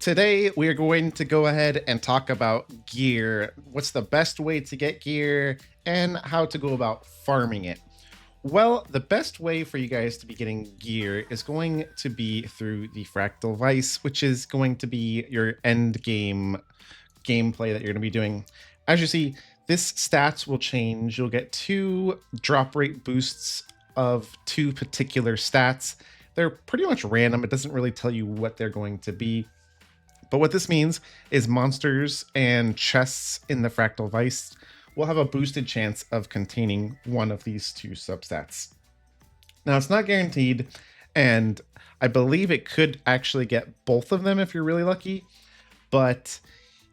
Today, we are going to go ahead and talk about gear. What's the best way to get gear and how to go about farming it? Well, the best way for you guys to be getting gear is going to be through the fractal vice, which is going to be your end game gameplay that you're going to be doing. As you see, this stats will change. You'll get two drop rate boosts of two particular stats. They're pretty much random. It doesn't really tell you what they're going to be. But what this means is monsters and chests in the fractal vice will have a boosted chance of containing one of these two substats. Now, it's not guaranteed, and I believe it could actually get both of them if you're really lucky, but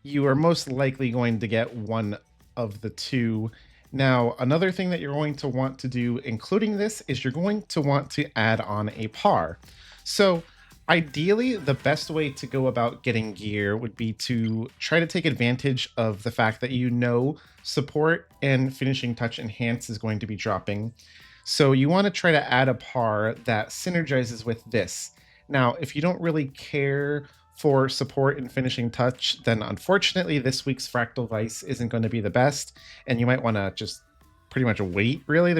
you are most likely going to get one of the two. Now, another thing that you're going to want to do, including this, is you're going to want to add on a par. So, ideally, the best way to go about getting gear would be to try to take advantage of the fact that you know support and finishing touch enhance is going to be dropping. So you want to try to add a par that synergizes with this. Now, if you don't really care for support and finishing touch, then unfortunately this week's Fractal Vice isn't going to be the best, and you might want to just pretty much wait. Really,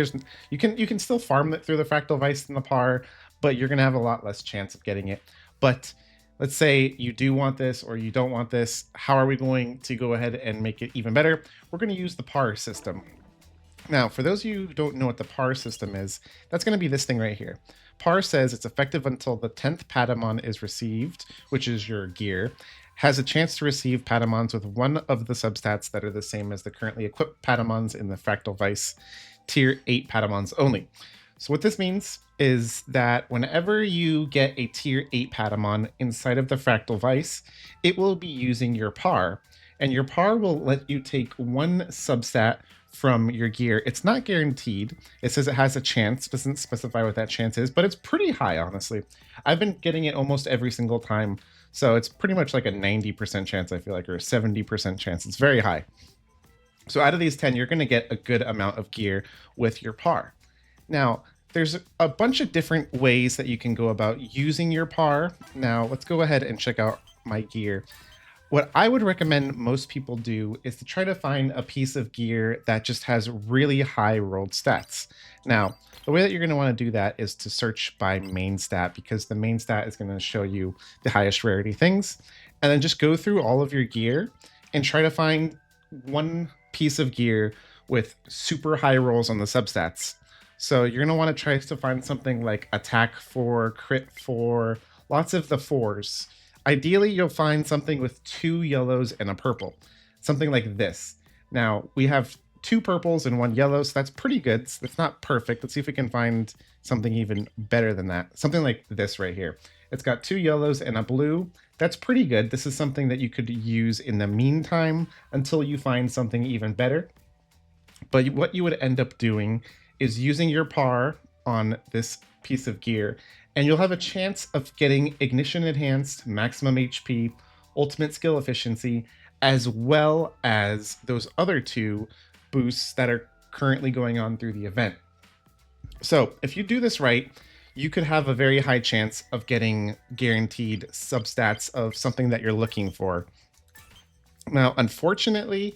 you can still farm it through the Fractal Vice and the par, but you're going to have a lot less chance of getting it. But let's say you do want this or you don't want this. How are we going to go ahead and make it even better? We're going to use the par system. Now, for those of you who don't know what the par system is, that's going to be this thing right here. Par says it's effective until the 10th Patamon is received, which is your gear, has a chance to receive Patamons with one of the substats that are the same as the currently equipped Patamons in the Fractal Vice, tier 8 Patamons only. So what this means is that whenever you get a tier 8 Patamon inside of the Fractal Vice, it will be using your par, and your par will let you take one substat from your gear. It's not guaranteed. It says it has a chance, doesn't specify what that chance is, but it's pretty high, honestly. I've been getting it almost every single time, so it's pretty much like a 90% chance, I feel like, or a 70% chance. It's very high. So out of these 10, you're going to get a good amount of gear with your par. Now, there's a bunch of different ways that you can go about using your par. Now, let's go ahead and check out my gear. What I would recommend most people do is to try to find a piece of gear that just has really high rolled stats. Now, the way that you're going to want to do that is to search by main stat, because the main stat is going to show you the highest rarity things. And then just go through all of your gear and try to find one piece of gear with super high rolls on the substats. So you're going to want to try to find something like attack 4, crit 4, lots of the 4s. Ideally, you'll find something with 2 yellows and a purple, something like this. Now, we have 2 purples and 1 yellow, so that's pretty good. It's not perfect. Let's see if we can find something even better than that. Something like this right here. It's got 2 yellows and a blue. That's pretty good. This is something that you could use in the meantime until you find something even better. But what you would end up doing is using your par on this piece of gear, and you'll have a chance of getting ignition enhanced, maximum HP, ultimate skill efficiency, as well as those other 2 boosts that are currently going on through the event. So if you do this right, you could have a very high chance of getting guaranteed substats of something that you're looking for. Now, unfortunately,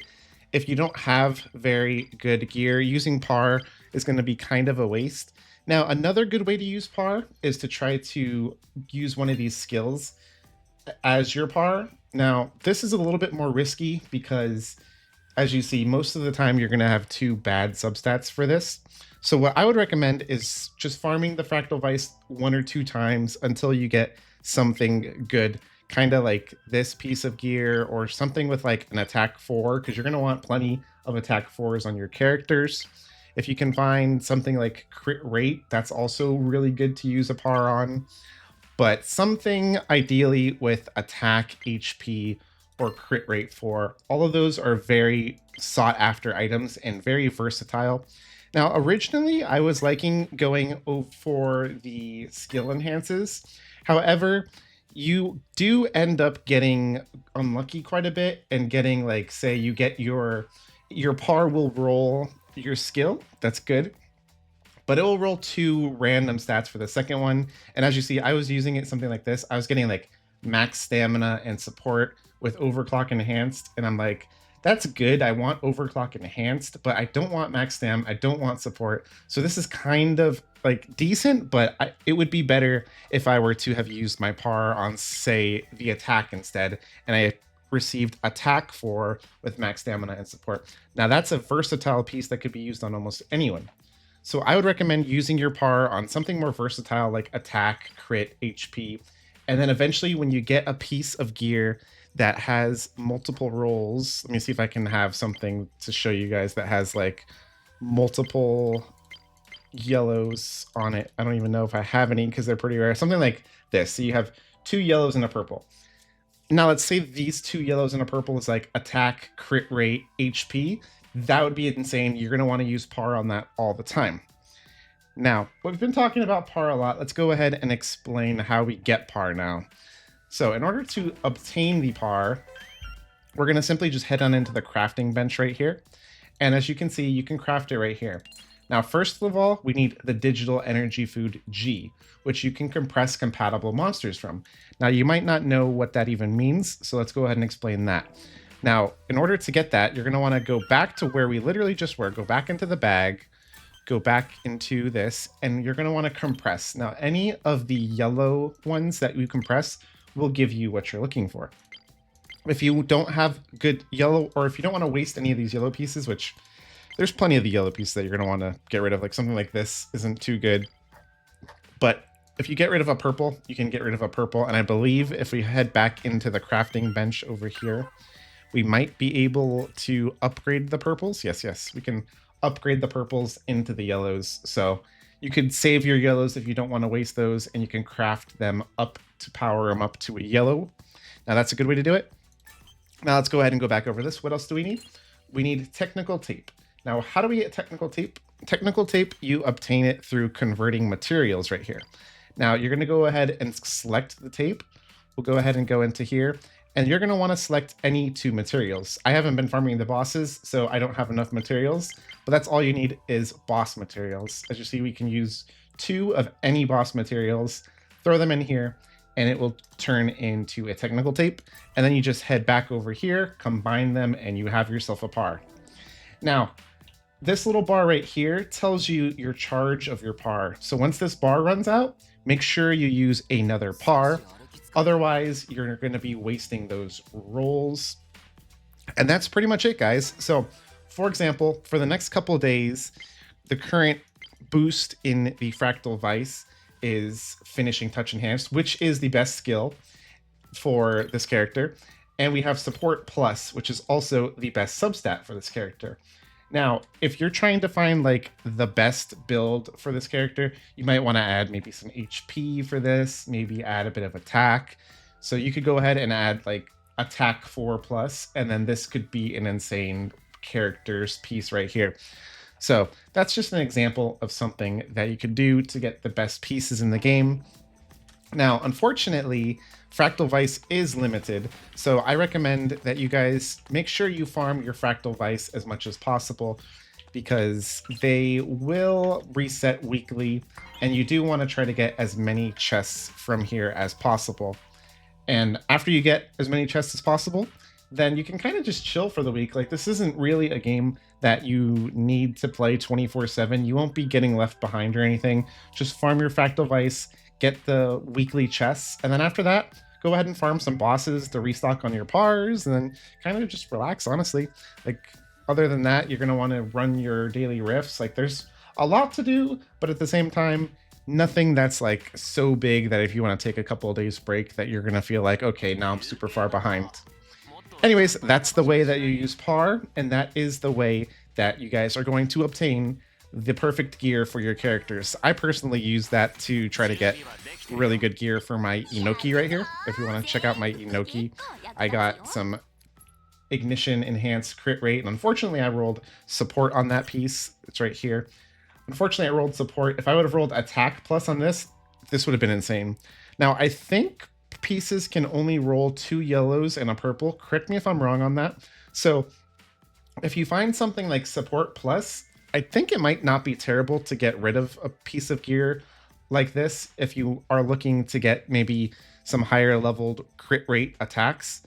if you don't have very good gear, using par is going to be kind of a waste. Now, another good way to use par is to try to use one of these skills as your par. Now, this is a little bit more risky because, as you see, most of the time you're going to have 2 bad substats for this. So what I would recommend is just farming the Fractal Vice 1 or 2 times until you get something good, kind of like this piece of gear or something with like an attack 4, because you're going to want plenty of attack 4s on your characters. If you can find something like crit rate, that's also really good to use a par on. But something ideally with attack, HP, or crit rate 4. All of those are very sought after items and very versatile. Now, originally, I was liking going for the skill enhances. However, you do end up getting unlucky quite a bit and getting, like, say you get your par will roll your skill. That's good. But it will roll 2 random stats for the second one. And as you see, I was using it something like this. I was getting like max stamina and support with overclock enhanced, and I'm like, that's good. I want overclock enhanced, but I don't want max stam. I don't want support. So this is kind of like decent, but it would be better if I were to have used my par on, say, the attack instead, and I received attack 4 with max stamina and support. Now that's a versatile piece that could be used on almost anyone. So I would recommend using your par on something more versatile like attack, crit, HP, and then eventually when you get a piece of gear that has multiple roles, let me see if I can have something to show you guys that has like multiple yellows on it. I don't even know if I have any because they're pretty rare. Something like this. So you have 2 yellows and a purple. Now let's say these 2 yellows and a purple is like attack, crit rate, HP. That would be insane. You're going to want to use par on that all the time. Now, we've been talking about par a lot. Let's go ahead and explain how we get par now. So in order to obtain the par, we're going to simply just head on into the crafting bench right here. And as you can see, you can craft it right here. Now, first of all, we need the digital energy food G, which you can compress compatible monsters from. Now, you might not know what that even means, so let's go ahead and explain that. Now, in order to get that, you're going to want to go back to where we literally just were. Go back into the bag, go back into this, and you're going to want to compress. Now, any of the yellow ones that you compress will give you what you're looking for. If you don't have good yellow, or if you don't want to waste any of these yellow pieces, which there's plenty of the yellow pieces that you're going to want to get rid of, like something like this isn't too good. But if you get rid of a purple, you can get rid of a purple. And I believe if we head back into the crafting bench over here, we might be able to upgrade the purples. Yes, we can upgrade the purples into the yellows. So you could save your yellows if you don't want to waste those, and you can craft them up to power them up to a yellow. Now that's a good way to do it. Now let's go ahead and go back over this. What else do we need? We need technical tape. Now, how do we get technical tape? Technical tape, you obtain it through converting materials right here. Now, you're going to go ahead and select the tape. We'll go ahead and go into here, and you're going to want to select any 2 materials. I haven't been farming the bosses, so I don't have enough materials, but that's all you need is boss materials. As you see, we can use 2 of any boss materials, throw them in here, and it will turn into a technical tape. And then you just head back over here, combine them, and you have yourself a par. Now, this little bar right here tells you your charge of your par. So once this bar runs out, make sure you use another par. Otherwise, you're going to be wasting those rolls. And that's pretty much it, guys. So, for example, for the next couple of days, the current boost in the Fractal Vice is Finishing Touch Enhanced, which is the best skill for this character. And we have Support Plus, which is also the best substat for this character. Now, if you're trying to find like the best build for this character, you might want to add maybe some HP for this, maybe add a bit of attack. So you could go ahead and add like attack 4+, and then this could be an insane characters piece right here. So that's just an example of something that you could do to get the best pieces in the game. Now, unfortunately, Fractal Vice is limited, so I recommend that you guys make sure you farm your Fractal Vice as much as possible, because they will reset weekly, and you do want to try to get as many chests from here as possible. And after you get as many chests as possible, then you can kind of just chill for the week. Like, this isn't really a game that you need to play 24/7. You won't be getting left behind or anything. Just farm your Fractal Vice, get the weekly chests, and then after that, go ahead and farm some bosses to restock on your pars, and then kind of just relax, honestly. Like, other than that, you're going to want to run your daily rifts. Like, there's a lot to do, but at the same time, nothing that's like so big that if you want to take a couple of days break that you're going to feel like, okay, now I'm super far behind. Anyways, that's the way that you use par, and that is the way that you guys are going to obtain the perfect gear for your characters. I personally use that to try to get really good gear for my Inoki right here. If you want to check out my Inoki, I got some ignition enhanced crit rate, and unfortunately I rolled support on that piece. It's right here. Unfortunately I rolled support. If I would have rolled attack plus on this, this would have been insane. Now I think pieces can only roll 2 yellows and a purple. Correct me if I'm wrong on that. So if you find something like support plus, I think it might not be terrible to get rid of a piece of gear like this if you are looking to get maybe some higher leveled crit rate attacks.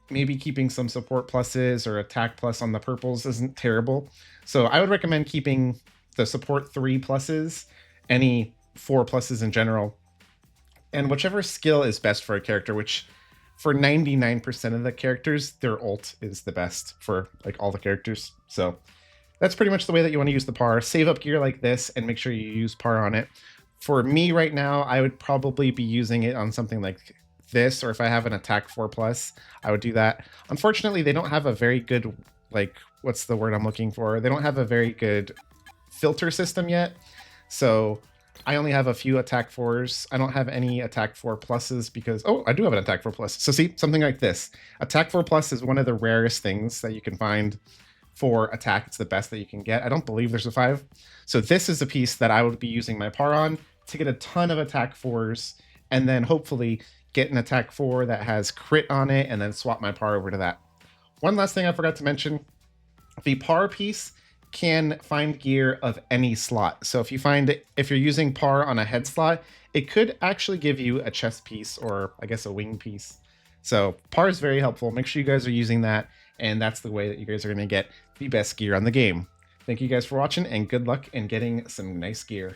Maybe keeping some support pluses or attack plus on the purples isn't terrible. So I would recommend keeping the support 3 pluses, any 4 pluses in general, and whichever skill is best for a character, which for 99% of the characters, their ult is the best for like all the characters. So that's pretty much the way that you want to use the par. Save up gear like this and make sure you use par on it. For me right now, I would probably be using it on something like this, or if I have an attack 4+, I would do that. Unfortunately, they don't have a very good, like, what's the word I'm looking for? They don't have a very good filter system yet. So I only have a few attack 4s. I don't have any attack 4+s because, oh, I do have an attack 4+. So see, something like this. Attack 4+ is one of the rarest things that you can find for attack. It's the best that you can get. I don't believe there's a 5. So this is a piece that I would be using my par on to get a ton of attack 4s, and then hopefully get an attack 4 that has crit on it, and then swap my par over to that. One last thing I forgot to mention, the par piece can find gear of any slot. So if you're using par on a head slot, it could actually give you a chest piece, or I guess a wing piece. So par is very helpful. Make sure you guys are using that, and that's the way that you guys are going to get the best gear on the game. Thank you guys for watching, and good luck in getting some nice gear.